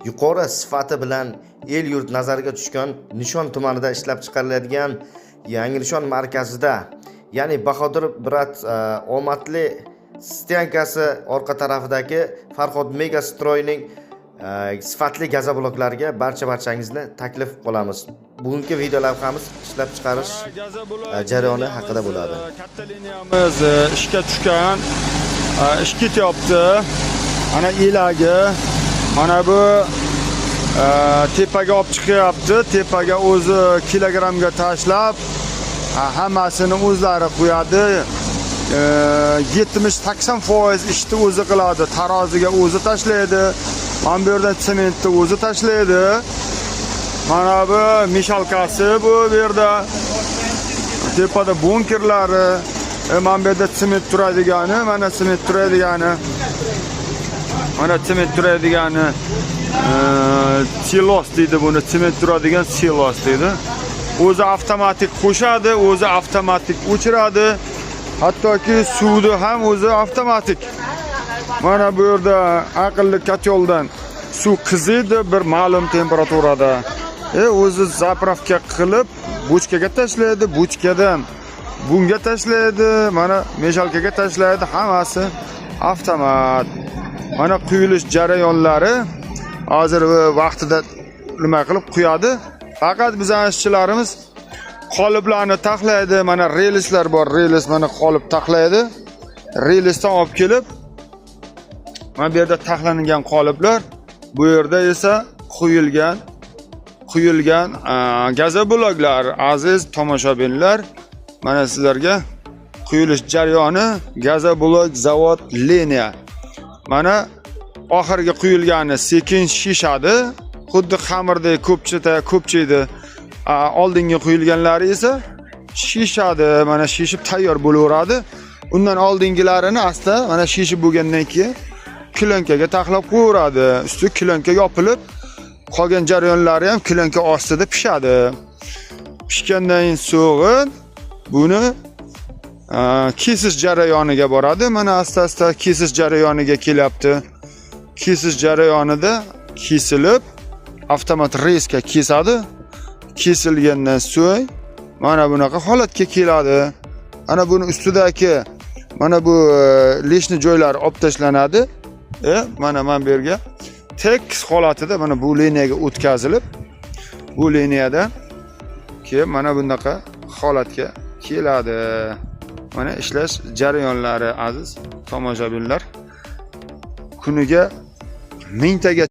yuqori sifati bilan el yurt nazariga tushgan Nishon tumanida ishlab chiqariladigan Yangi Nishon markazida, ya'ni Bahodir Brat omadli stankasi orqa tarafidagi Farhod Mega Stroyning sifatli gaza bloklariga barchangizni taklif qilamiz. Bugungi video lavhamiz ishlab chiqarish jarayoni haqida bo'ladi. Katta liniyamiz ishga tushgan, ish ketyapti. Mana elagi, mana bu tepaga olib chiqyapti. Tepaga o'zi kilogramga tashlab, hammasini o'zlari qo'yadi. 70-80% ishni o'zi qiladi. Taroziga o'zi tashlaydi. Mana bu yerdan sementni o'zi tashlaydi. Mana bu mishalkasi bu yerda. Tepada bunkerlari, mana bu yerda sement turadigani, mana sement turadigani. Mana sement turadigani silos deydi buni, sement turadigan silos deydi. O'zi avtomatik qo'shadi, o'zi avtomatik o'chiradi. Hattoki suvni ham o'zi avtomatik. Mana bu yerda aqlli kotyoldan suv qiziydi bir ma'lum temperaturada. O'zi zapravka qilib bochkaga tashlaydi, bochkadan bunga tashlaydi, mana meshalkaga tashlaydi, hammasi avtomat. Mana quyilish jarayonlari hozir vaqtida nima qilib quyadi. Faqat bizning ishchilarimiz qoliplarni taxlaydi. Mana relislar bor, relis mana qolip taxlaydi. Relisdan olib kelib, mana bu yerda taxlangan qoliplar, bu yerda esa quyilgan gaza bloklar. Aziz tomoshabinlar, mana sizlarga quyilish jarayoni gaza blok zavod liniya. Mana oxirgi quyilgani sekin shishadi, xuddi xamirdek ko'pchiydi. Oldingi quyilganlari esa shishadi, mana shishib tayyor bo'laveradi. Undan oldingilarini asta mana shishib bo'lgandan keyin klonkaga taxlab qo'yiladi. Usti klonka yopilib, qolgan jarayonlari ham klonka ostida pishadi. Pishgandan so'ng buni kesish jarayoniga boradi. Mana asta kesish jarayoniga kelyapti. Kesish jarayonida kesilib, avtomat reysga kesadi. Kesilgandan so'ng mana bunaqa holatga keladi. Ana buni ustidagi mana bu leshni joylar olib tashlanadi. Mana bu yerga tekis holatida mana bu liniyaga o'tkazilib, bu liniyadan keyin mana bunaqa holatga keladi. Mana ishlash jarayonlari aziz tomoshabinlar. Kuniga 1000 taga